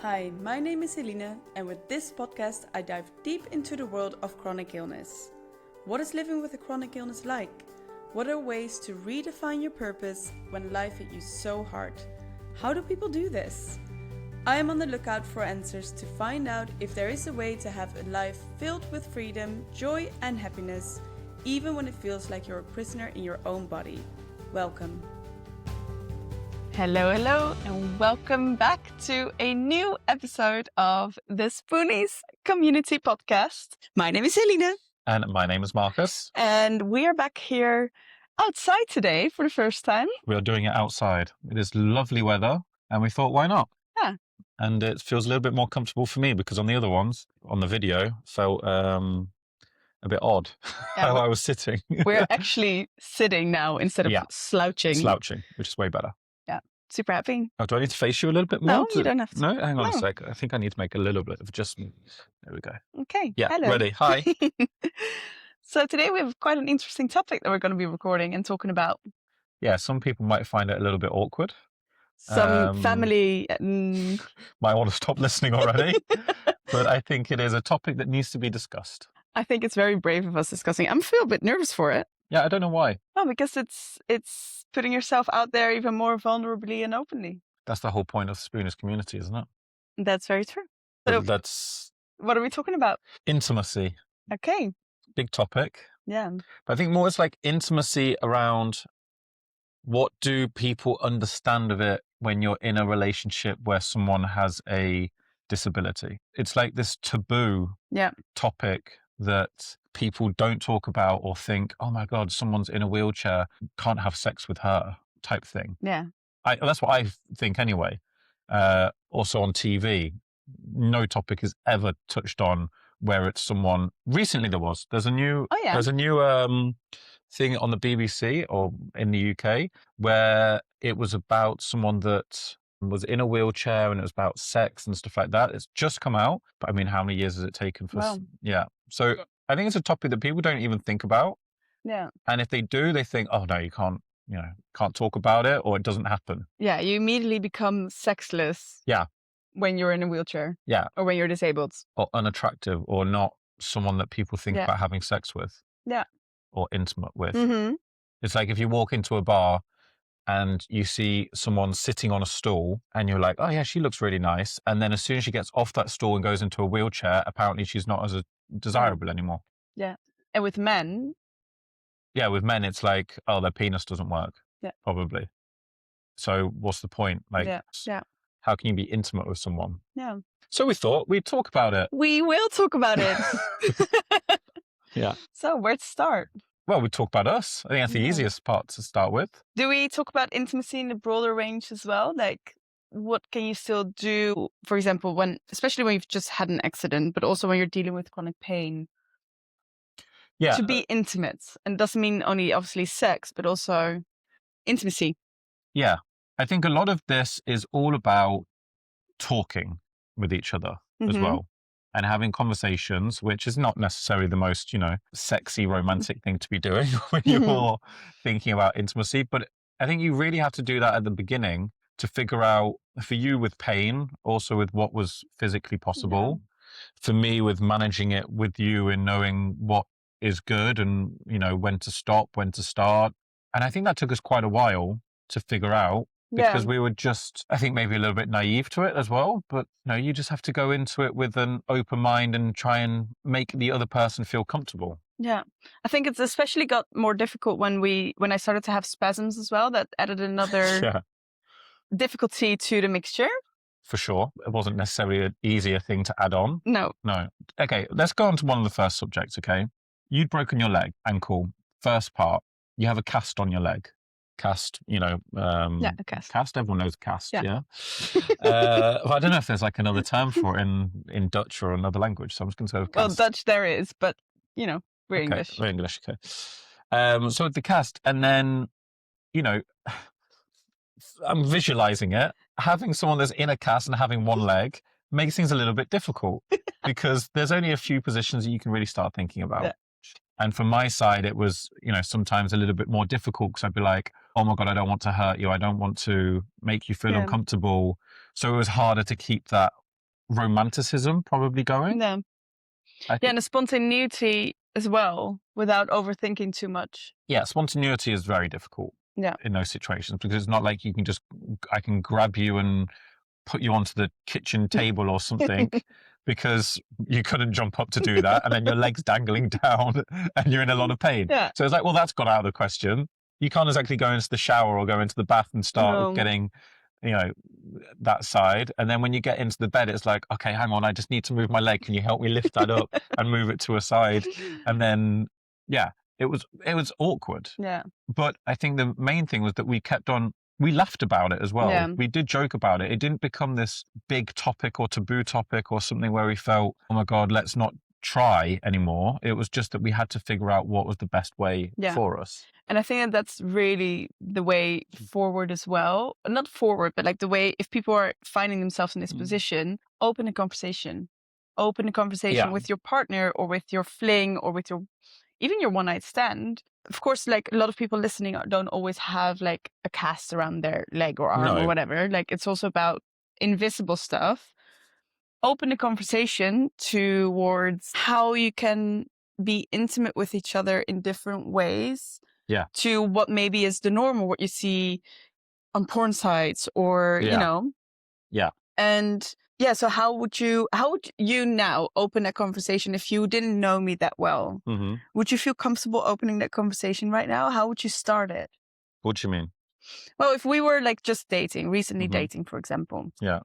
Hi, my name is Eline, and with this podcast, I dive deep into the world of chronic illness. What is living with a chronic illness like? What are ways to redefine your purpose when life hit you so hard? How do people do this? I am on the lookout for answers to find out if there is a way to have a life filled with freedom, joy, and happiness, even when it feels like you're a prisoner in your own body. Welcome. Hello, and welcome back to a new episode of the Spoonies Community Podcast. My name is Eline. And my name is Marcus. And we are back here outside today for the first time. We are doing it outside. It is lovely weather, and we thought, why not? Yeah. And it feels a little bit more comfortable for me because on the other ones, on the video, felt a bit odd how I was sitting. We're actually sitting now instead of slouching. Slouching, which is way better. Super happy. Oh, do I need to face you a little bit more? No, you don't have to. No, hang on a sec. I think I need to make a little bit of adjustment. There we go. Okay. Yeah, hello. ready. Hi. So today we have quite an interesting topic that we're going to be recording and talking about. Yeah, some people might find it a little bit awkward. Some family... might want to stop listening already. But I think it is a topic that needs to be discussed. I think it's very brave of us discussing. I feel a bit nervous for it. Yeah, I don't know why. Well, because it's putting yourself out there even more vulnerably and openly. That's the whole point of the Spooners community, isn't it? That's very true. So That's what are we talking about? intimacy. Okay. Big topic. Yeah. But I think more it's like intimacy around what do people understand of it when you're in a relationship where someone has a disability. It's like this taboo topic that people don't talk about or think, oh my God, someone's in a wheelchair, can't have sex with her type thing. Yeah. That's what I think anyway. Also on TV, no topic is ever touched on where it's someone. Recently there's a new thing on the BBC or in the UK where it was about someone that was in a wheelchair and it was about sex and stuff like that. It's just come out, but I mean, how many years has it taken for? Wow. Yeah. So I think it's a topic that people don't even think about. Yeah. And if they do, they think, oh no, you can't talk about it or it doesn't happen. Yeah. You immediately become sexless. Yeah. When you're in a wheelchair. Yeah. Or when you're disabled. Or unattractive or not someone that people think about having sex with. Yeah. Or intimate with. Mm-hmm. It's like if you walk into a bar and you see someone sitting on a stool and you're like, oh yeah, she looks really nice. And then as soon as she gets off that stool and goes into a wheelchair, apparently she's not as desirable anymore. Yeah. And with men? Yeah, with men, it's like, oh, their penis doesn't work. Yeah. Probably. So what's the point? Like, how can you be intimate with someone? Yeah. So we thought we'd talk about it. We will talk about it. Yeah. So where to start? Well, we talk about us. I think that's the easiest part to start with. Do we talk about intimacy in a broader range as well? Like, what can you still do, for example, especially when you've just had an accident, but also when you're dealing with chronic pain? Yeah. To be intimate. And it doesn't mean only, obviously, sex, but also intimacy. Yeah. I think a lot of this is all about talking with each other as well. And having conversations, which is not necessarily the most, sexy, romantic thing to be doing when you're thinking about intimacy. But I think you really have to do that at the beginning to figure out, for you with pain, also with what was physically possible. Yeah. For me with managing it with you and knowing what is good and, when to stop, when to start. And I think that took us quite a while to figure out. Because we were just, I think, maybe a little bit naive to it as well. But, you just have to go into it with an open mind and try and make the other person feel comfortable. Yeah. I think it's especially got more difficult when I started to have spasms as well. That added another difficulty to the mixture. For sure. It wasn't necessarily an easier thing to add on. No. Okay, let's go on to one of the first subjects, okay? You'd broken your leg, ankle, first part. You have a cast on your leg. Cast, a cast. Cast, everyone knows cast, yeah. I don't know if there's like another term for it in Dutch or another language, so I'm just going to go with cast. Well, Dutch there is, but, we're English. We're English, okay. So with the cast, and then, I'm visualizing it. Having someone that's in a cast and having one leg makes things a little bit difficult because there's only a few positions that you can really start thinking about. Yeah. And from my side, it was, sometimes a little bit more difficult because I'd be like, oh my God, I don't want to hurt you. I don't want to make you feel uncomfortable. So it was harder to keep that romanticism probably going. Yeah. And the spontaneity as well, without overthinking too much. Yeah, spontaneity is very difficult in those situations, because it's not like I can grab you and put you onto the kitchen table or something because you couldn't jump up to do that, and then your leg's dangling down and you're in a lot of pain. So it's like, well, that's got out of the question. You can't exactly go into the shower or go into the bath and start getting, that side. And then when you get into the bed, it's like, okay, hang on, I just need to move my leg. Can you help me lift that up and move it to a side? And then, it was awkward. Yeah. But I think the main thing was that we laughed about it as well. Yeah. We did joke about it. It didn't become this big topic or taboo topic or something where we felt, oh my God, let's not try anymore. It was just that we had to figure out what was the best way for us. And I think that's really the way forward as well. Not forward, but like the way, if people are finding themselves in this position, open a conversation. Open a conversation with your partner or with your fling or with even your one-night stand. Of course, like a lot of people listening don't always have like a cast around their leg or arm or whatever. Like it's also about invisible stuff. Open the conversation towards how you can be intimate with each other in different ways. Yeah. To what maybe is the norm or what you see on porn sites or, Yeah. And so how would you now open that conversation if you didn't know me that well? Mm-hmm. Would you feel comfortable opening that conversation right now? How would you start it? What do you mean? Well, if we were like just recently dating, for example. Yeah.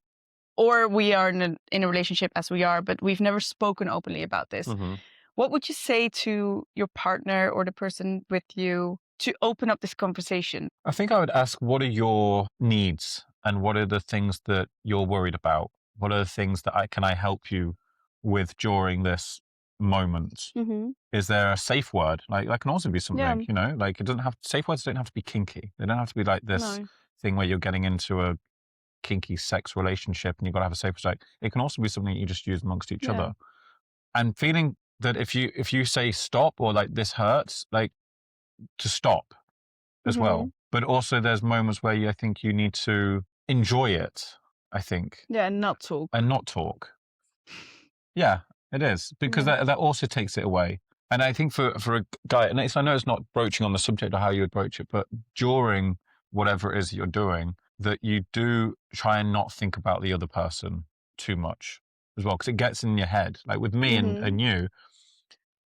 Or we are in a relationship as we are, but we've never spoken openly about this. Mm-hmm. What would you say to your partner or the person with you to open up this conversation? I think I would ask, what are your needs and what are the things that you're worried about? What are the things that I can help you with during this moment? Mm-hmm. Is there a safe word? Like that can also be something, like safe words don't have to be kinky. They don't have to be like this thing where you're getting into a kinky sex relationship and you've got to have a safe word. Like, it can also be something you just use amongst each other. And feeling that if you say stop or like this hurts, like to stop as well. But also there's moments where I think you need to enjoy it, I think. Yeah, and not talk. Yeah, it is. Because that also takes it away. And I think for a guy, and I know it's not broaching on the subject of how you would broach it, but during whatever it is that you're doing, that you do try and not think about the other person too much as well, because it gets in your head. Like with me and you,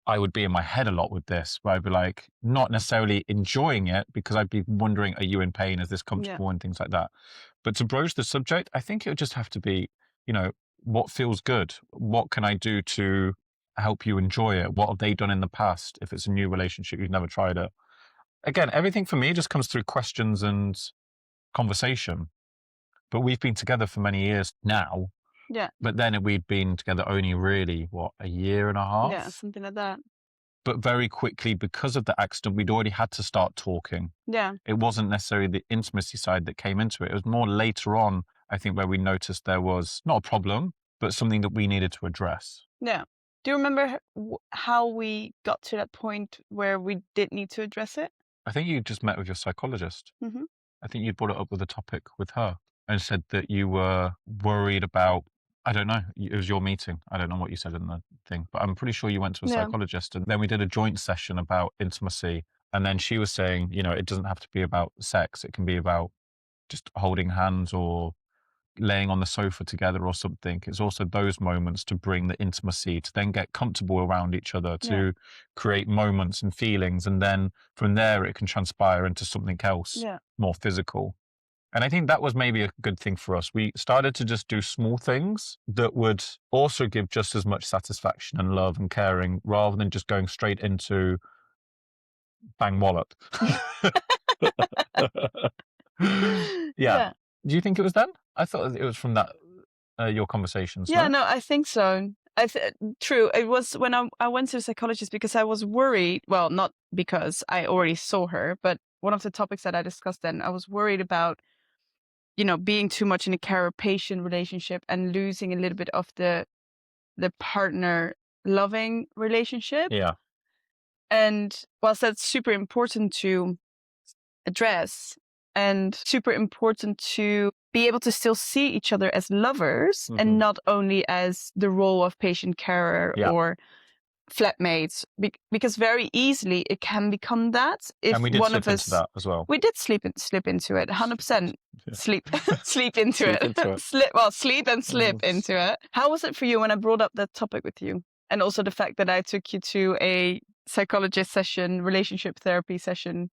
I would be in my head a lot with this, where I'd be like, not necessarily enjoying it because I'd be wondering, are you in pain? Is this comfortable? And things like that. But to broach the subject, I think it would just have to be, what feels good? What can I do to help you enjoy it? What have they done in the past? If it's a new relationship, you've never tried it. Again, everything for me just comes through questions and conversation. But we've been together for many years now. Yeah. But then we'd been together only really, a year and a half? Yeah, something like that. But very quickly, because of the accident, we'd already had to start talking. Yeah. It wasn't necessarily the intimacy side that came into it. It was more later on, I think, where we noticed there was not a problem, but something that we needed to address. Yeah. Do you remember how we got to that point where we did need to address it? I think you just met with your psychologist. Mm-hmm. I think you brought it up with a topic with her and said that you were worried about, I don't know, it was your meeting. I don't know what you said in the thing, but I'm pretty sure you went to a psychologist, and then we did a joint session about intimacy. And then she was saying, it doesn't have to be about sex. It can be about just holding hands or laying on the sofa together or something. It's also those moments to bring the intimacy, to then get comfortable around each other, to create moments and feelings. And then from there, it can transpire into something else more physical. And I think that was maybe a good thing for us. We started to just do small things that would also give just as much satisfaction and love and caring, rather than just going straight into bang wallop. Yeah. Do you think it was then? I thought it was from that your conversations. Yeah, no, I think so. True. It was when I went to a psychologist because I was worried. Well, not because I already saw her, but one of the topics that I discussed then, I was worried about, being too much in a care-patient relationship and losing a little bit of the partner loving relationship. Yeah. And whilst that's super important to address, and super important to be able to still see each other as lovers and not only as the role of patient carer or flatmates, because very easily it can become that if and we did one slip of us into that as well. We did slip into it 100%. Sleep into it. Sleep and slip into it. How was it for you when I brought up that topic with you, and also the fact that I took you to a psychologist session, relationship therapy session?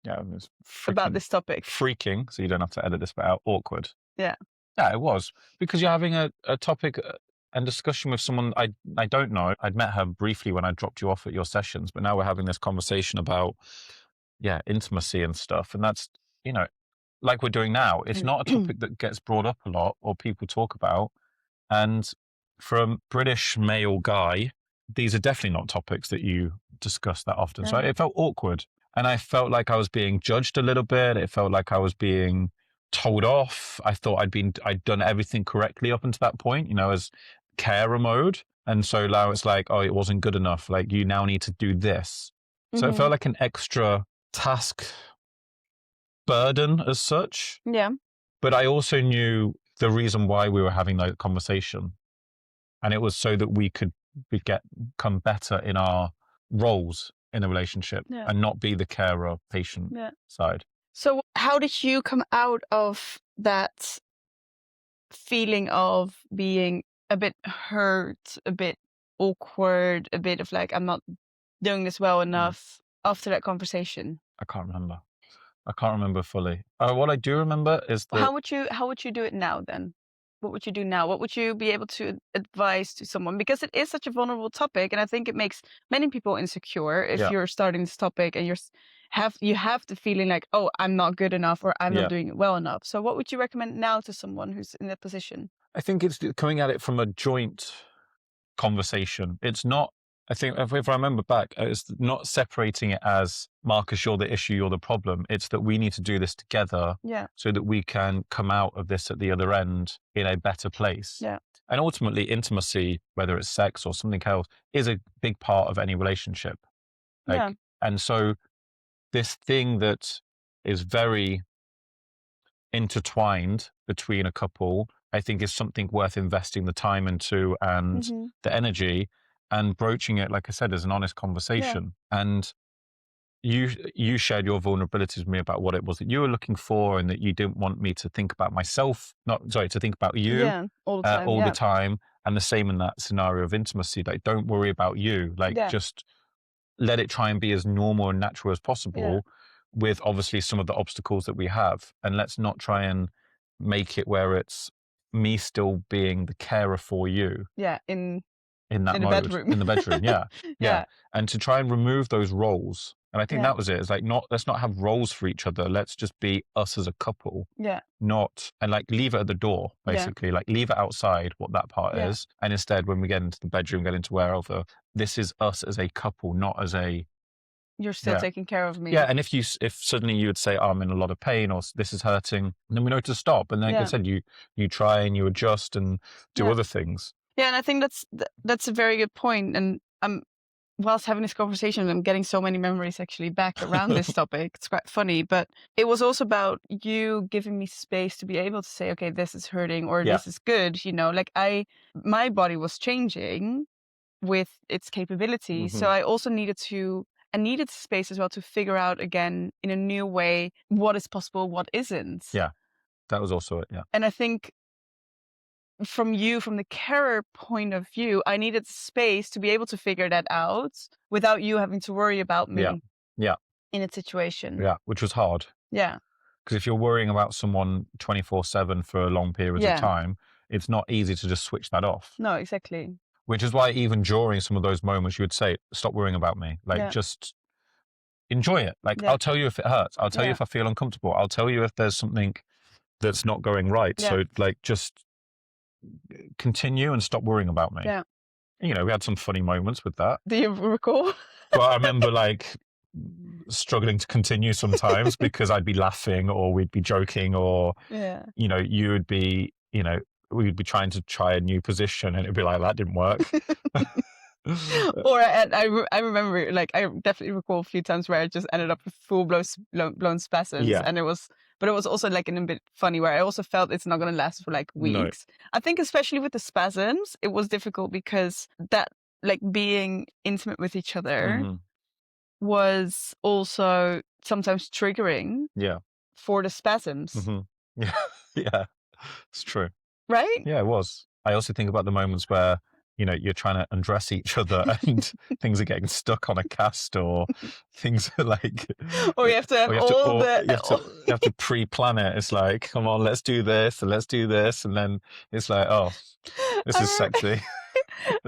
Yeah, it was about this topic. Freaking, so you don't have to edit this bit out. Awkward. Yeah, it was, because you're having a topic and discussion with someone I don't know. I'd met her briefly when I dropped you off at your sessions, but now we're having this conversation about intimacy and stuff, and that's, like we're doing now. It's not a topic that gets brought up a lot or people talk about, and from British male guy, these are definitely not topics that you discuss that often. So it felt awkward, and I felt like I was being judged a little bit. It felt like I was being told off. I thought I'd done everything correctly up until that point, as carer mode. And so now it's like, oh, it wasn't good enough. Like, you now need to do this. So it felt like an extra task burden as such. Yeah. But I also knew the reason why we were having that conversation. And it was so that we could become better in our roles in a relationship and not be the carer patient side. So how did you come out of that feeling of being a bit hurt, a bit awkward, a bit of like, I'm not doing this well enough after that conversation? I can't remember fully. What I do remember is that... How would you do it now then? What would you do now? What would you be able to advise to someone? Because it is such a vulnerable topic, and I think it makes many people insecure if you're starting this topic and you have the feeling like, oh, I'm not good enough, or I'm not doing it well enough. So what would you recommend now to someone who's in that position? I think it's coming at it from a joint conversation. It's not, I think, if I remember back, it's not separating it as, Marcus, you're the issue, you're the problem. It's that we need to do this together so that we can come out of this at the other end in a better place. Yeah. And ultimately, intimacy, whether it's sex or something else, is a big part of any relationship. And so this thing that is very intertwined between a couple, I think, is something worth investing the time into and the energy, and broaching it, like I said, as an honest conversation. And you shared your vulnerabilities with me about what it was that you were looking for, and that you didn't want me to think about myself, to think about you all the time. And the same in that scenario of intimacy, like, don't worry about you, like just let it try and be as normal and natural as possible, with obviously some of the obstacles that we have. And let's not try and make it where it's me still being the carer for you. In that mode, bedroom. In the bedroom, and to try and remove those roles. And I think that was it. It's like, let's not have roles for each other. Let's just be us as a couple. And like, leave it at the door, basically. Like, leave it outside what that part is. And instead, when we get into the bedroom, get into wherever, this is us as a couple, not as a... You're still taking care of me. Yeah, and if suddenly you would say, oh, I'm in a lot of pain, or this is hurting, then we know to stop. And then, like I said, you try and you adjust and do other things. Yeah, and I think that's a very good point. And whilst having this conversation, I'm getting so many memories actually back around this topic. It's quite funny, but it was also about you giving me space to be able to say, okay, this is hurting, or this is good. Like, my body was changing with its capability, so I also needed space as well to figure out again in a new way what is possible, what isn't. Yeah, that was also it. Yeah, and I think, from the carer point of view, I needed space to be able to figure that out without you having to worry about me in a situation. Yeah, which was hard. Yeah. Because if you're worrying about someone 24/7 for a long period of time, it's not easy to just switch that off. No, exactly. Which is why even during some of those moments, you would say, stop worrying about me. Like, just enjoy it. Like, I'll tell you if it hurts. I'll tell you if I feel uncomfortable. I'll tell you if there's something that's not going right. So, like, just continue and stop worrying about me. Yeah. We had some funny moments with that. Do you recall? But I remember, like, struggling to continue sometimes because I'd be laughing, or we'd be joking, or you would be, we'd be trying to try a new position, and it'd be like, that didn't work. Or I remember, like, I definitely recall a few times where I just ended up with full blown spasms, and it was But it was also like in a bit funny where I also felt it's not going to last for like weeks. No. I think especially with the spasms, it was difficult because that like being intimate with each other was also sometimes triggering for the spasms. Yeah, yeah, it's true. Right? Yeah, it was. I also think about the moments where, you know, you're trying to undress each other and things are getting stuck on a cast, or things are like, or you have to have you have to pre-plan it. It's like, come on, let's do this and let's do this, and then it's like, oh, this is sexy.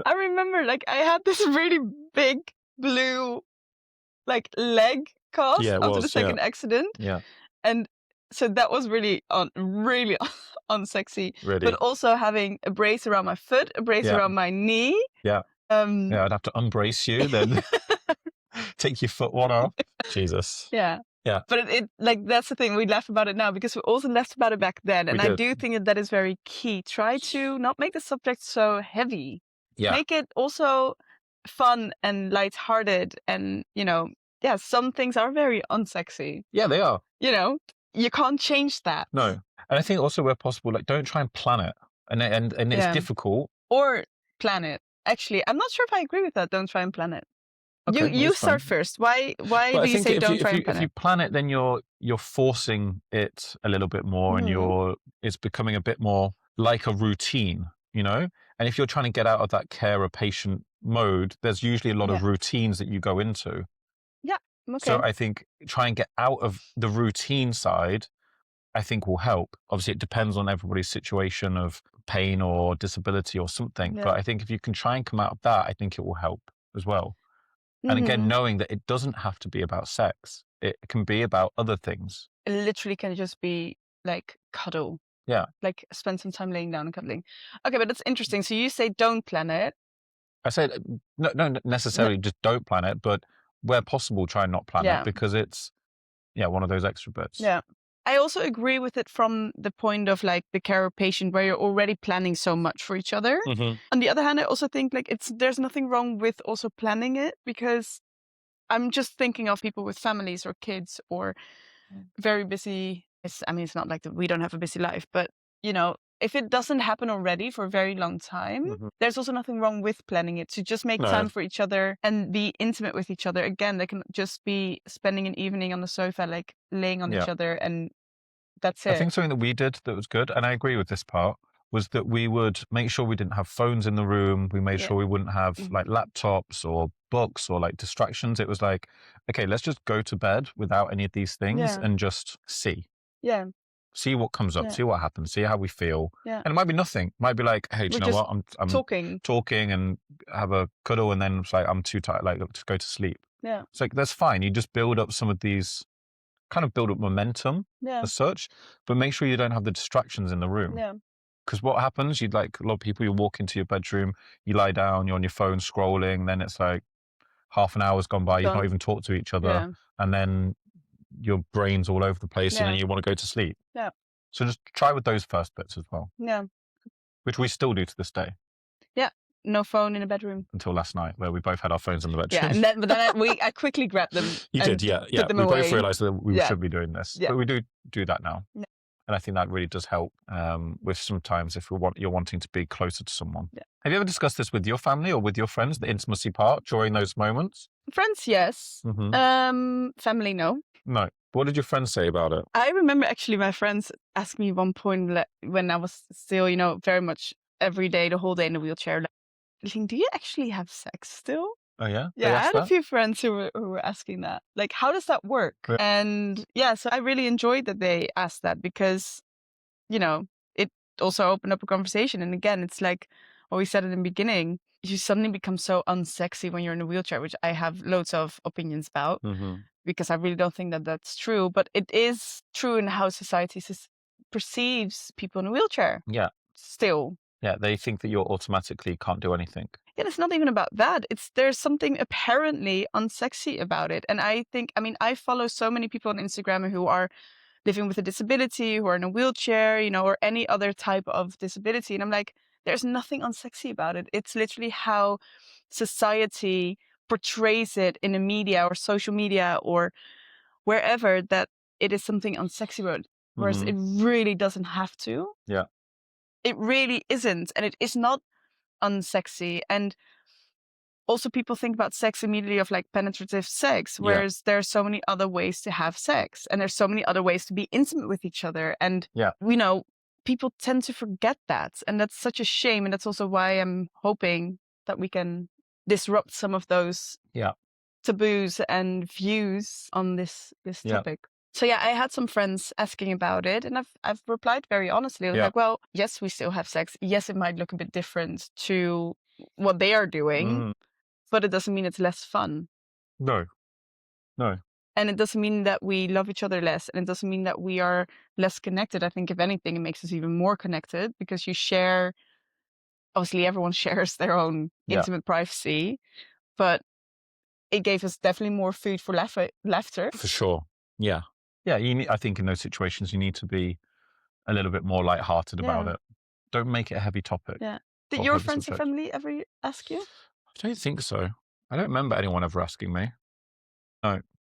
I remember, like, I had this really big blue, like, leg cast after the second accident. Yeah. And so that was really unsexy. Really. But also having a brace around my foot, a brace around my knee. Yeah. Yeah, I'd have to unbrace you, then take your foot one off. Jesus. Yeah. Yeah. But it like, that's the thing. We laugh about it now because we also laughed about it back then. And I do think that is very key. Try to not make the subject so heavy. Yeah. Make it also fun and lighthearted. And, you know, yeah, some things are very unsexy. Yeah, they are. You know, you can't change that. No. And I think also where possible, like, don't try and plan it. And it's difficult. Or plan it. Actually, I'm not sure if I agree with that. Don't try and plan it. Okay, you start first. Why do you say don't try and plan it? If you plan it, then you're forcing it a little bit more, and it's becoming a bit more like a routine, you know? And if you're trying to get out of that carer patient mode, there's usually a lot of routines that you go into. Yeah. Okay. So I think try and get out of the routine side, I think will help. Obviously, it depends on everybody's situation of pain or disability or something. Yeah. But I think if you can try and come out of that, I think it will help as well. And again, knowing that it doesn't have to be about sex. It can be about other things. It literally can just be like cuddle. Yeah. Like spend some time laying down and cuddling. Okay, but that's interesting. So you say don't plan it. I say no necessarily just don't plan it, but where possible, try and not plan it, because it's one of those extra bits. Yeah. I also agree with it from the point of like the carer patient where you're already planning so much for each other. On the other hand, I also think like there's nothing wrong with also planning it, because I'm just thinking of people with families or kids or very busy. It's not like that we don't have a busy life, but you know, if it doesn't happen already for a very long time, there's also nothing wrong with planning it, to just make time for each other and be intimate with each other. Again, they can just be spending an evening on the sofa, like laying on each other, and that's it. I think something that we did that was good, and I agree with this part, was that we would make sure we didn't have phones in the room. We made sure we wouldn't have like laptops or books or like distractions. It was like, okay, let's just go to bed without any of these things and just see. Yeah. See what comes up, see what happens, see how we feel. Yeah. And it might be nothing. It might be like, hey, do you know what? I'm talking and have a cuddle, and then it's like, I'm too tired, like, just go to sleep. Yeah. It's like, that's fine. You just build up some of these, kind of build up momentum as such, but make sure you don't have the distractions in the room. Yeah. Because what happens, a lot of people, you walk into your bedroom, you lie down, you're on your phone scrolling, then it's like half an hour's gone by, you've not even talked to each other, and then your brain's all over the place, and then you want to go to sleep. Yeah. So just try with those first bits as well. Yeah. Which we still do to this day. Yeah. No phone in a bedroom. Until last night, where we both had our phones in the bedroom. Yeah, but then I quickly grabbed them. You did, yeah. Put them we away. Both realised that we should be doing this. Yeah. But we do that now. Yeah. And I think that really does help with sometimes if you're wanting to be closer to someone. Yeah. Have you ever discussed this with your family or with your friends, the intimacy part during those moments? Friends, yes. Family, no. No. What did your friends say about it? I remember actually my friends asked me one point when I was still, very much every day, the whole day in the wheelchair, like, do you actually have sex still? Oh, yeah? Yeah, I had a few friends who were asking that. Like, how does that work? Yeah. And so I really enjoyed that they asked that, because, it also opened up a conversation. And again, it's like what we said in the beginning, you suddenly become so unsexy when you're in a wheelchair, which I have loads of opinions about, because I really don't think that that's true. But it is true in how society perceives people in a wheelchair. Yeah. Still. Yeah, they think that you automatically can't do anything. Yeah, it's not even about that. There's something apparently unsexy about it. And I think, I follow so many people on Instagram who are living with a disability, who are in a wheelchair, or any other type of disability. And I'm like, there's nothing unsexy about it. It's literally how society portrays it in the media or social media or wherever, that it is something unsexy about it. whereas it really doesn't have to. Yeah. It really isn't. And it is not unsexy. And also people think about sex immediately of like penetrative sex, whereas there are so many other ways to have sex, and there's so many other ways to be intimate with each other. And, people tend to forget that. And that's such a shame. And that's also why I'm hoping that we can disrupt some of those taboos and views on this topic. So I had some friends asking about it, and I've replied very honestly. I was like, well, yes, we still have sex. Yes, it might look a bit different to what they are doing, but it doesn't mean it's less fun. No. And it doesn't mean that we love each other less, and it doesn't mean that we are less connected. I think if anything, it makes us even more connected, because you share, obviously everyone shares their own intimate privacy, but it gave us definitely more food for laughter. For sure. Yeah. Yeah. I think in those situations, you need to be a little bit more lighthearted about it. Don't make it a heavy topic. Yeah. Did your friends and family ever ask you? I don't think so. I don't remember anyone ever asking me.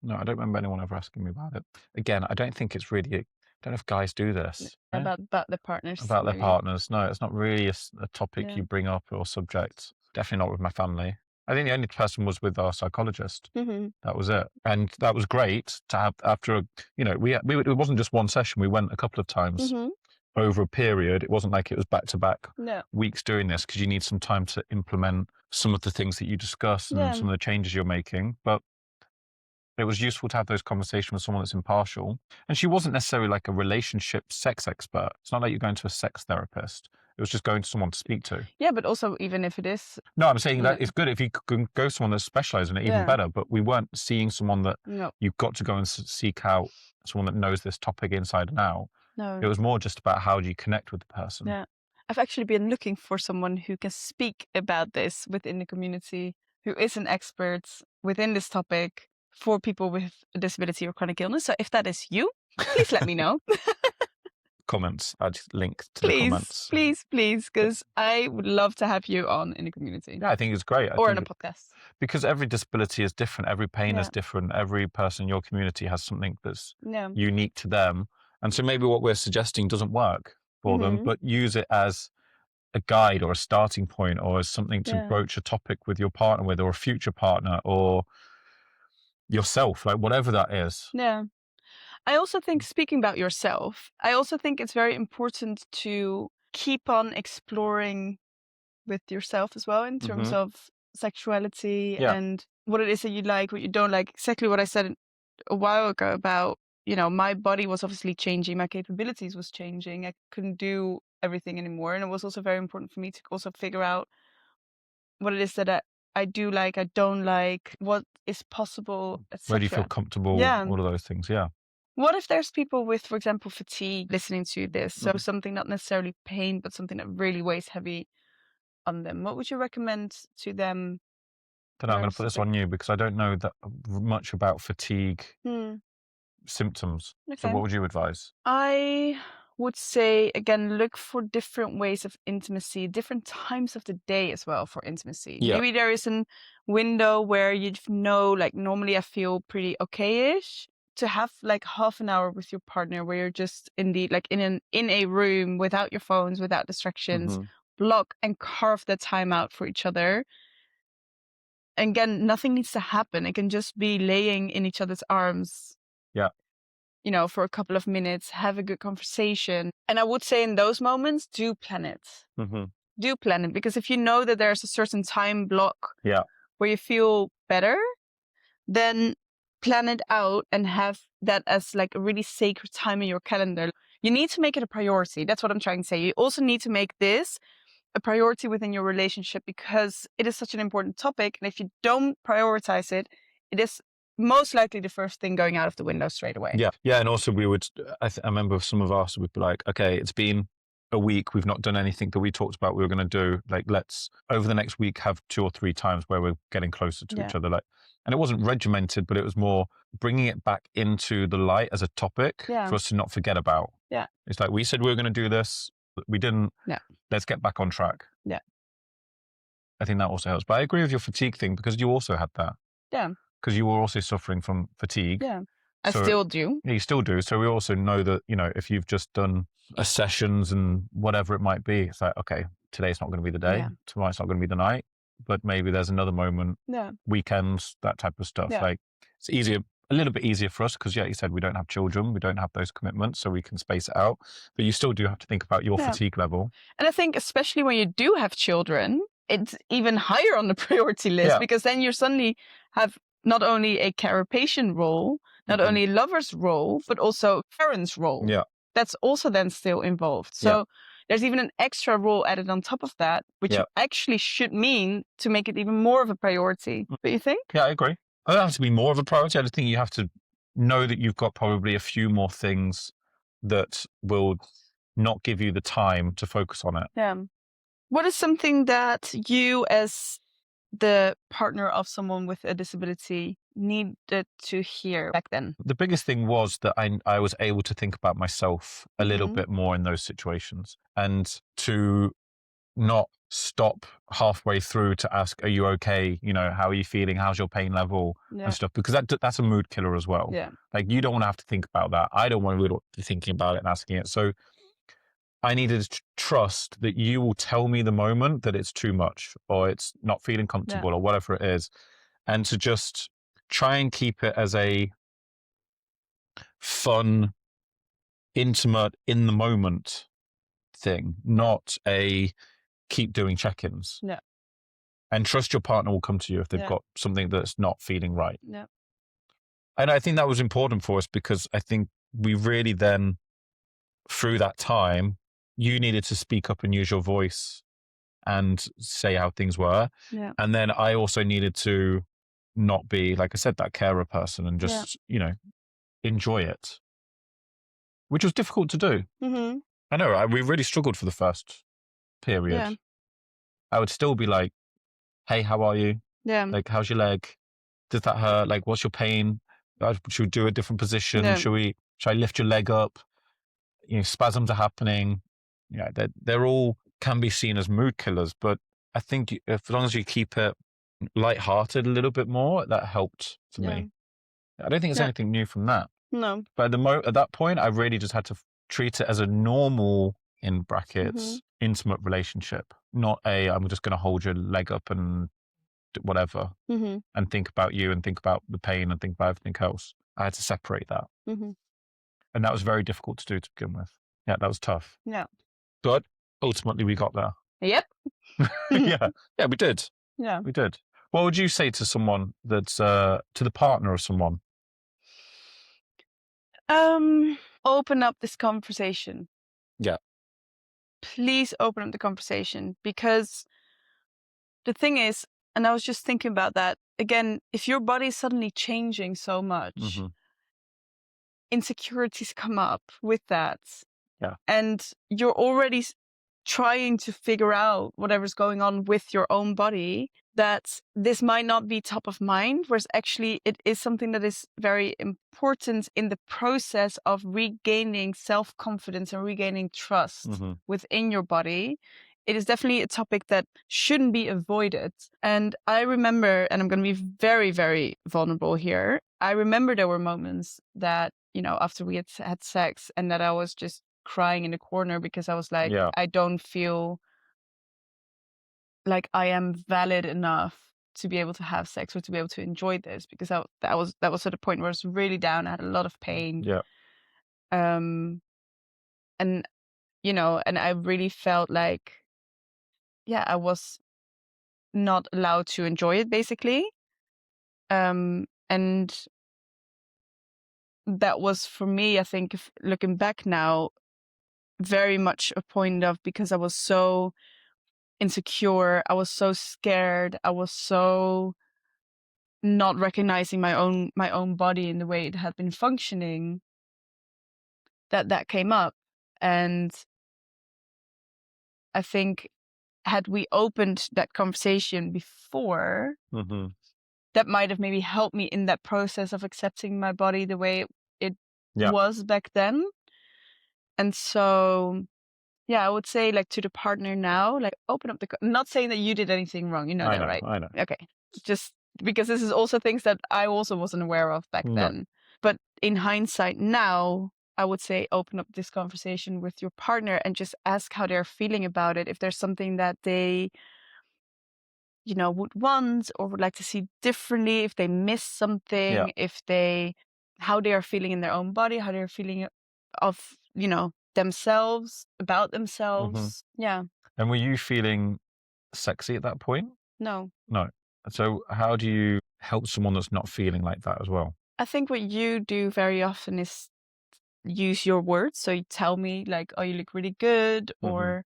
No, I don't remember anyone ever asking me about it. Again, I don't think it's really, I don't know if guys do this. About their partners. About their partners. No, it's not really a topic you bring up or subject. Definitely not with my family. I think the only person was with our psychologist. That was it. And that was great to have after, it wasn't just one session. We went a couple of times over a period. It wasn't like it was back to back weeks doing this, because you need some time to implement some of the things that you discuss and some of the changes you're making. But it was useful to have those conversations with someone that's impartial. And she wasn't necessarily like a relationship sex expert. It's not like you're going to a sex therapist. It was just going to someone to speak to. Yeah, but also even if it is... No, I'm saying that it's good if you can go to someone that specializes in it, even better. But we weren't seeing someone that you've got to go and seek out, someone that knows this topic inside and out. No. It was more just about how do you connect with the person. Yeah. I've actually been looking for someone who can speak about this within the community, who is an expert within this topic for people with a disability or chronic illness. So if that is you, please let me know. Comments. I'd link to the comments. Please, because I would love to have you on in the community. Yeah, I think it's great. Or in a podcast. Because every disability is different. Every pain is different. Every person in your community has something that's unique to them. And so maybe what we're suggesting doesn't work for them, but use it as a guide or a starting point, or as something to broach a topic with your partner with, or a future partner, or yourself, like whatever that is. Yeah. I also think, speaking about yourself, I also think it's very important to keep on exploring with yourself as well in terms of sexuality and what it is that you like, what you don't like. Exactly what I said a while ago about, my body was obviously changing, my capabilities was changing. I couldn't do everything anymore. And it was also very important for me to also figure out what it is that I do like, I don't like, what is possible, etc. Where do you feel comfortable? All of those things, What if there's people with, for example, fatigue listening to this? So something not necessarily pain, but something that really weighs heavy on them. What would you recommend to them? I'm going to put this on you, because I don't know that much about fatigue symptoms. Okay. So what would you advise? I would say, again, look for different ways of intimacy, different times of the day as well for intimacy. Maybe there is a window where you know, like normally I feel pretty okay-ish, to have like half an hour with your partner where you're just in a room without your phones, without distractions, block and carve that time out for each other. And again, nothing needs to happen. It can just be laying in each other's arms. For a couple of minutes, have a good conversation. And I would say in those moments, do plan it. Do plan it, because if you know that there's a certain time block where you feel better, then plan it out and have that as like a really sacred time in your calendar. You need to make it a priority. That's what I'm trying to say. You also need to make this a priority within your relationship, because it is such an important topic. And if you don't prioritize it, it is most likely the first thing going out of the window straight away. Yeah. And also we would, I remember some of us would be like, okay, it's been a week. We've not done anything that we talked about we were going to do. Like, let's over the next week have 2 or 3 times where we're getting closer to each other. Like, and it wasn't regimented, but it was more bringing it back into the light as a topic for us to not forget about. It's like, we said we were going to do this. We didn't. Let's get back on track. I think that also helps. But I agree with your fatigue thing, because you also had that. Because you were also suffering from fatigue. I still do. You still do. So we also know that, if you've just done a sessions and whatever it might be, it's like, okay, today's not going to be the day. Tomorrow's not going to be the night. But maybe there's another moment, weekends, that type of stuff. Like it's easier, a little bit easier for us because, you said we don't have children. We don't have those commitments, so we can space it out. But you still do have to think about your fatigue level. And I think especially when you do have children, it's even higher on the priority list because then you suddenly have not only a carer patient role, not only lover's role, but also parent's role. Yeah. That's also then still involved. So there's even an extra role added on top of that, which actually should mean to make it even more of a priority. What do you think? Yeah, I agree. I don't have to be more of a priority. I just think you have to know that you've got probably a few more things that will not give you the time to focus on it. Yeah. What is something that you as the partner of someone with a disability needed to hear back then? The biggest thing was that I was able to think about myself a little bit more in those situations and to not stop halfway through to ask, are you okay? How are you feeling? How's your pain level and stuff? Because that's a mood killer as well. Yeah. Like you don't want to have to think about that. I don't want to be thinking about it and asking it. So I needed to trust that you will tell me the moment that it's too much or it's not feeling comfortable or whatever it is. And to just try and keep it as a fun, intimate, in the moment thing, not a keep doing check-ins. Yeah. And trust your partner will come to you if they've got something that's not feeling right. Yeah. And I think that was important for us because I think we really then, through that time, you needed to speak up and use your voice and say how things were. Yeah. And then I also needed to not be, like I said, that carer person and just, enjoy it, which was difficult to do. Mm-hmm. I know, we really struggled for the first period. Yeah. I would still be like, hey, how are you? Yeah. Like, how's your leg? Does that hurt? Like, what's your pain? Should we do a different position? Yeah. Should I lift your leg up? Spasms are happening. Yeah, they're all can be seen as mood killers, but I think as long as you keep it lighthearted a little bit more, that helped for me. I don't think it's anything new from that. No. But at that point, I really just had to treat it as a normal, in brackets, intimate relationship, not I'm just going to hold your leg up and whatever, and think about you and think about the pain and think about everything else. I had to separate that. And that was very difficult to do to begin with. Yeah, that was tough. Yeah. But ultimately we got there. Yep. Yeah, we did. Yeah. We did. What would you say to someone that's, to the partner of someone? Open up this conversation. Yeah. Please open up the conversation because the thing is, and I was just thinking about that, again, if your body is suddenly changing so much, insecurities come up with that. Yeah. And you're already trying to figure out whatever's going on with your own body, that this might not be top of mind, whereas actually it is something that is very important in the process of regaining self-confidence and regaining trust within your body. It is definitely a topic that shouldn't be avoided. And I remember, and I'm going to be very, very vulnerable here, I remember there were moments that, after we had sex and that I was just crying in the corner because I was like, I don't feel like I am valid enough to be able to have sex or to be able to enjoy this, because that was at a point where I was really down. I had a lot of pain. Yeah. And I really felt like, I was not allowed to enjoy it, basically. And that was, for me, I think, looking back now, very much a point of, because I was so insecure, I was so scared, I was so not recognizing my own body in the way it had been functioning, that came up. And I think had we opened that conversation before, that might have maybe helped me in that process of accepting my body the way it was back then. And so, I would say, like, to the partner now, like, open up I'm not saying that you did anything wrong. You know that, right? I know. Okay. Just because this is also things that I also wasn't aware of back then. But in hindsight now, I would say open up this conversation with your partner and just ask how they're feeling about it. If there's something that they, would want or would like to see differently, if they miss something, how they are feeling in their own body, how they're feeling of, themselves, about themselves. Yeah. And were you feeling sexy at that point? No. So how do you help someone that's not feeling like that as well? I think what you do very often is use your words. So you tell me like, oh, you look really good, or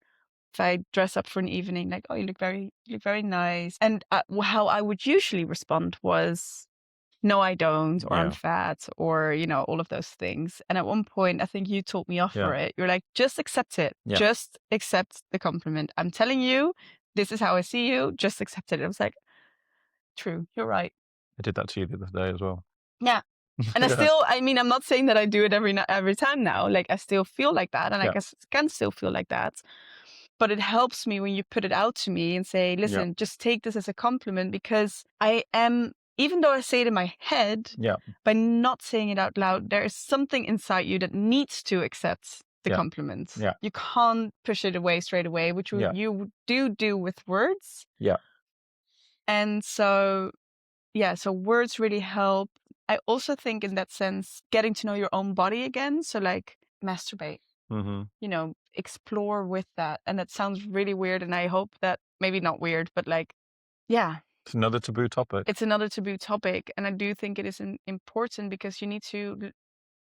if I dress up for an evening, like, oh, you look very nice. And how I would usually respond was, no, I don't, or I'm fat, or, all of those things. And at one point, I think you told me off for it. You're like, just accept it. Yeah. Just accept the compliment. I'm telling you, this is how I see you. Just accept it. I was like, true, you're right. I did that to you the other day as well. Yeah. And I'm not saying that I do it every time now. Like, I still feel like that, and I can still feel like that. But it helps me when you put it out to me and say, listen, just take this as a compliment, because I am, even though I say it in my head, by not saying it out loud, there is something inside you that needs to accept the compliment. Yeah. You can't push it away straight away, which you do with words. Yeah. And so, so words really help. I also think in that sense, getting to know your own body again. So like masturbate, explore with that. And that sounds really weird. And I hope that maybe not weird, but like, it's another taboo topic. It's another taboo topic. And I do think it is important, because you need to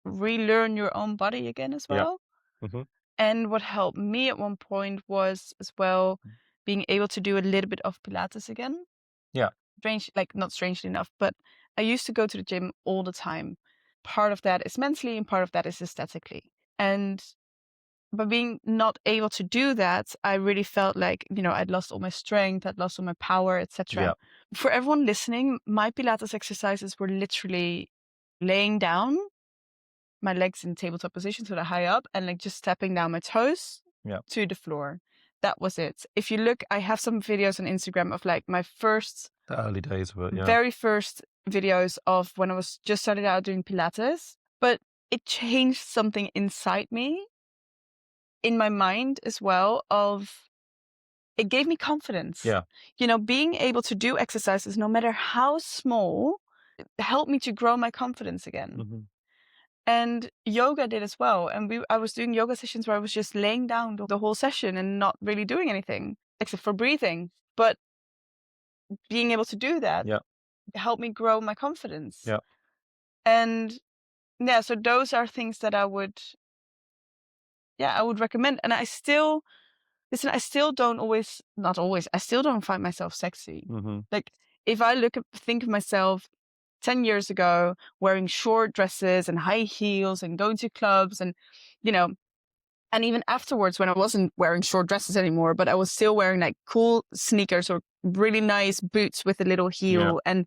relearn your own body again as well. Yeah. And what helped me at one point was as well being able to do a little bit of Pilates again. Yeah. Not strangely enough, but I used to go to the gym all the time. Part of that is mentally and part of that is aesthetically. And by being not able to do that, I really felt like, I'd lost all my strength, I'd lost all my power, etc. Yeah. For everyone listening, my Pilates exercises were literally laying down, my legs in tabletop position, so they're high up, and like just stepping down my toes to the floor. That was it. If you look, I have some videos on Instagram of like my the early days of it, very first videos of when I was just started out doing Pilates. But it changed something inside me, in my mind as well, it gave me confidence. Yeah. Being able to do exercises, no matter how small, helped me to grow my confidence again. And yoga did as well. And I was doing yoga sessions where I was just laying down the whole session and not really doing anything except for breathing. But being able to do that helped me grow my confidence. Yeah. And so those are things that I would recommend. And I still don't always, not always, I still don't find myself sexy. Like if I think of myself 10 years ago, wearing short dresses and high heels and going to clubs and, and even afterwards when I wasn't wearing short dresses anymore, but I was still wearing like cool sneakers or really nice boots with a little heel and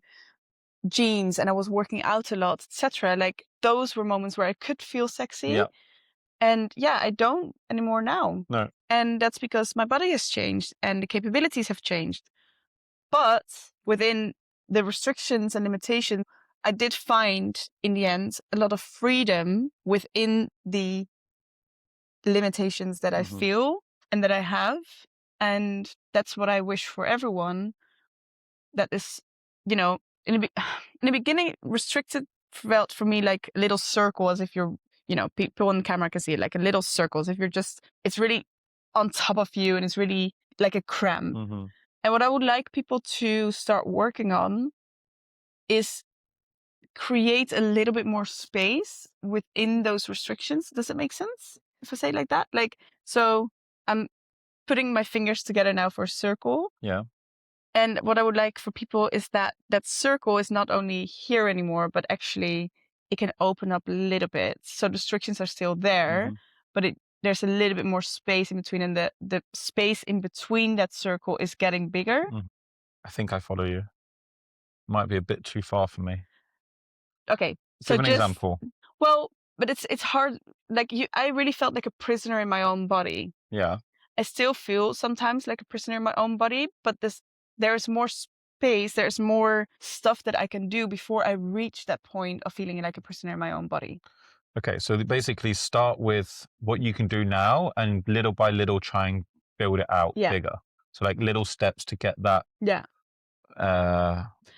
jeans, and I was working out a lot, etc. Like those were moments where I could feel sexy. Yeah. And I don't anymore now. No. And that's because my body has changed and the capabilities have changed. But within the restrictions and limitations, I did find in the end a lot of freedom within the limitations that I feel and that I have. And that's what I wish for everyone. That is, in the beginning, restricted felt for me like a little circle, as if you're, people on camera can see it, like a little circle, as if it's really on top of you and it's really like a cramp. And what I would like people to start working on is create a little bit more space within those restrictions. Does it make sense if I say it like that? Like, so I'm putting my fingers together now for a circle. Yeah. And what I would like for people is that circle is not only here anymore, but actually it can open up a little bit. So the restrictions are still there, but there's a little bit more space in between, and the space in between that circle is getting bigger. I think I follow you. Might be a bit too far for me. Okay. So give an example. Well, but it's hard. Like I really felt like a prisoner in my own body. Yeah. I still feel sometimes like a prisoner in my own body, but there's more space, there's more stuff that I can do before I reach that point of feeling like a prisoner in my own body. Okay, so basically start with what you can do now and little by little try and build it out bigger. So like little steps to get that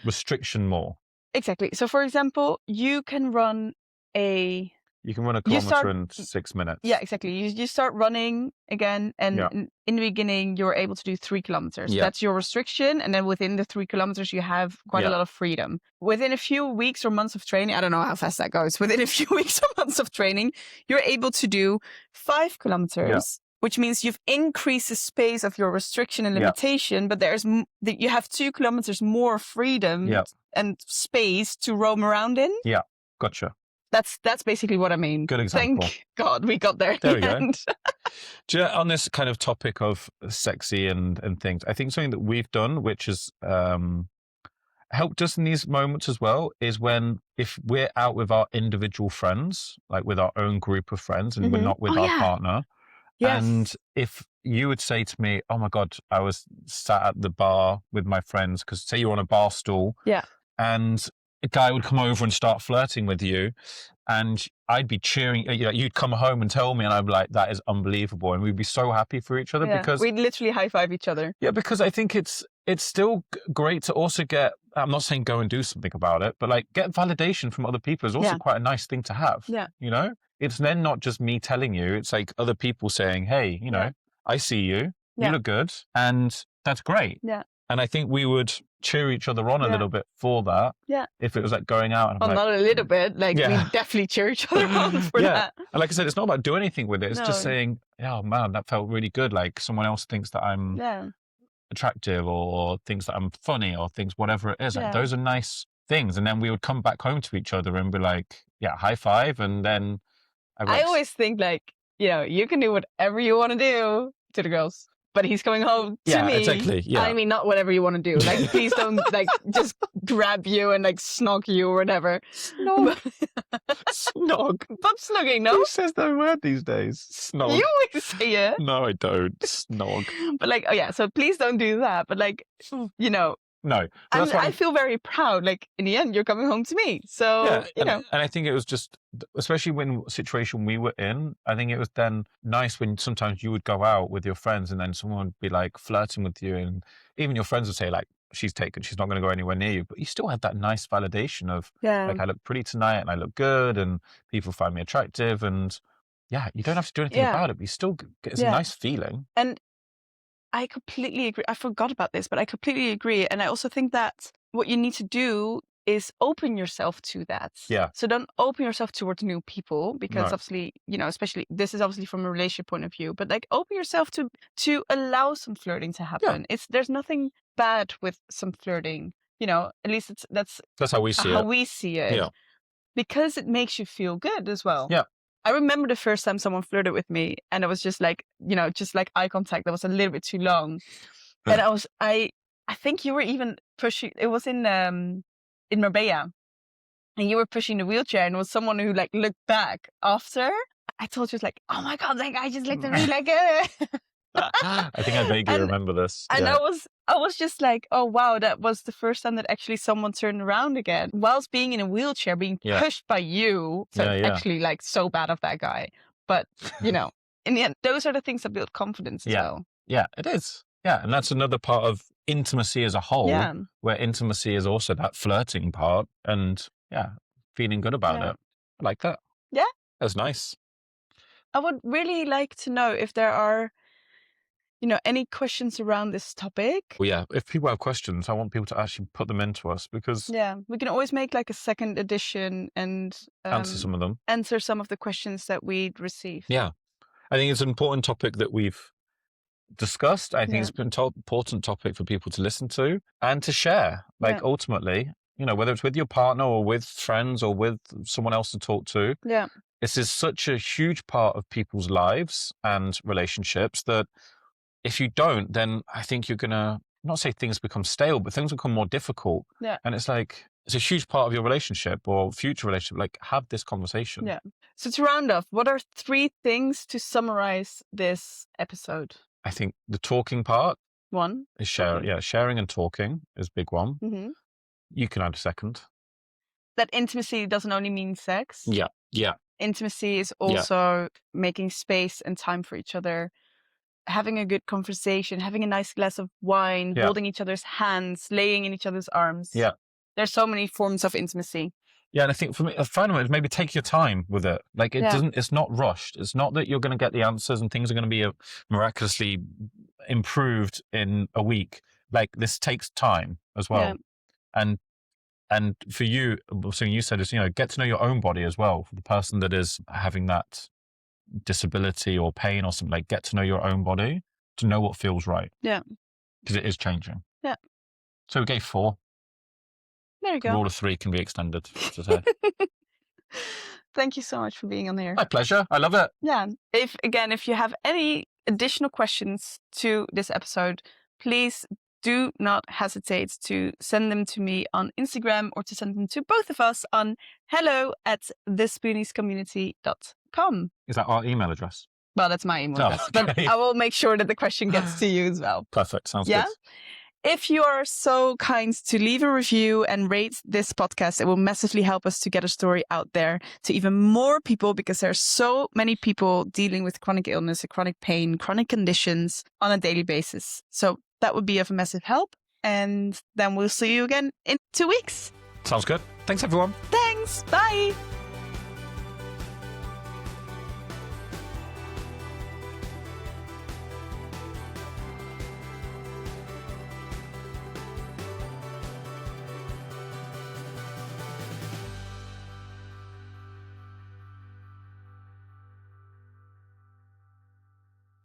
restriction more. Exactly. So for example, you can run a kilometer in 6 minutes. Yeah, exactly. You start running again, and in the beginning, you're able to do 3 kilometers. Yeah. That's your restriction. And then within the 3 kilometers, you have quite a lot of freedom. Within a few weeks or months of training, I don't know how fast that goes. Within a few weeks or months of training, you're able to do 5 kilometers, which means you've increased the space of your restriction and limitation, but you have 2 kilometers more freedom and space to roam around in. Yeah, gotcha. That's basically what I mean. Good example. Thank God we got there. There we go. Do you know, on this kind of topic of sexy and things, I think something that we've done, which has helped us in these moments as well, is if we're out with our individual friends, like with our own group of friends, and we're not with our partner. Yes. And if you would say to me, oh my God, I was sat at the bar with my friends, because say you're on a bar stool. Yeah. And a guy would come over and start flirting with you, and I'd be cheering. You'd come home and tell me, and I'd be like, "That is unbelievable," and we'd be so happy for each other because we'd literally high five each other. Yeah, because I think it's still great to also get. I'm not saying go and do something about it, but like get validation from other people is also quite a nice thing to have. Yeah, it's then not just me telling you; it's like other people saying, "Hey, I see you. You look good," and that's great. Yeah. And I think we would cheer each other on a little bit for that. Yeah. If it was like going out. And not a little bit. Like we definitely cheer each other on for that. And like I said, it's not about doing anything with it. It's just saying, oh man, that felt really good. Like someone else thinks that I'm attractive or thinks that I'm funny or thinks whatever it is. Like those are nice things. And then we would come back home to each other and be like, high five. And then I always think like, you can do whatever you want to do to the girls. But he's coming home to me. Exactly. Yeah. I mean, not whatever you want to do. Like, please don't like just grab you and like snog you or whatever. Snog. Snog. Stop snogging, no? Who says that word these days? Snog. You always say it. No, I don't. Snog. But like, so please don't do that. But like, No. I feel very proud. Like in the end, you're coming home to me. So, And I think it was just, especially when situation we were in, I think it was then nice when sometimes you would go out with your friends and then someone would be like flirting with you. And even your friends would say like, she's taken, she's not going to go anywhere near you. But you still had that nice validation of like, I look pretty tonight and I look good and people find me attractive. And you don't have to do anything about it. But you still get a nice feeling. And I completely agree. I forgot about this, but I completely agree. And I also think that what you need to do is open yourself to that. Yeah. So don't open yourself towards new people because obviously, especially this is obviously from a relationship point of view, but like open yourself to allow some flirting to happen. There's nothing bad with some flirting, at least that's how we see it. Yeah. Because it makes you feel good as well. Yeah. I remember the first time someone flirted with me and it was just like, just like eye contact that was a little bit too long. And I think you were even pushing, it was in Marbella and you were pushing the wheelchair and it was someone who like looked back after. I told you, like, oh my God, like I just looked at me like, I think I vaguely remember this. And I was just like, oh wow, that was the first time that actually someone turned around again whilst being in a wheelchair, being pushed by you. So it's actually like so bad of that guy. But in the end, those are the things that build confidence as well. Yeah, it is. Yeah, and that's another part of intimacy as a whole, where intimacy is also that flirting part and feeling good about it. I like that. Yeah. That's nice. I would really like to know if there are any questions around this topic? Well, if people have questions, I want people to actually put them into us because... Yeah, we can always make like a second edition and... answer some of them. Answer some of the questions that we'd received. Yeah. I think it's an important topic that we've discussed. I think it's an important topic for people to listen to and to share. Like ultimately, whether it's with your partner or with friends or with someone else to talk to. Yeah. This is such a huge part of people's lives and relationships that if you don't, then I think you're going to, not say things become stale, but things become more difficult. Yeah. And it's like, it's a huge part of your relationship or future relationship. Like, have this conversation. Yeah. So to round off, what are 3 things to summarize this episode? I think the talking part One. Is sharing. Yeah, sharing and talking is a big one. Mm-hmm. You can add a second. That intimacy doesn't only mean sex. Yeah. Intimacy is also making space and time for each other, having a good conversation, having a nice glass of wine, holding each other's hands, laying in each other's arms. Yeah. There's so many forms of intimacy. Yeah, and I think for me, a final one is maybe take your time with it. Like it's not rushed. It's not that you're going to get the answers and things are going to be miraculously improved in a week. Like this takes time as well. Yeah. And for you, something you said is, get to know your own body as well. For the person that is having that disability or pain or something, like get to know your own body to know what feels right. Yeah. Because it is changing. Yeah. So we gave 4. There you go. The rule of 3 can be extended today. Thank you so much for being on here. My pleasure. I love it. Yeah. If you have any additional questions to this episode, please do not hesitate to send them to me on Instagram or to send them to both of us on hello@thespooniescommunity.com. Is that our email address? Well, that's my email address, but I will make sure that the question gets to you as well. Perfect. Sounds good. If you are so kind to leave a review and rate this podcast, it will massively help us to get a story out there to even more people, because there are so many people dealing with chronic illness, chronic pain, chronic conditions on a daily basis. So that would be of a massive help. And then we'll see you again in 2 weeks. Sounds good. Thanks, everyone. Thanks. Bye.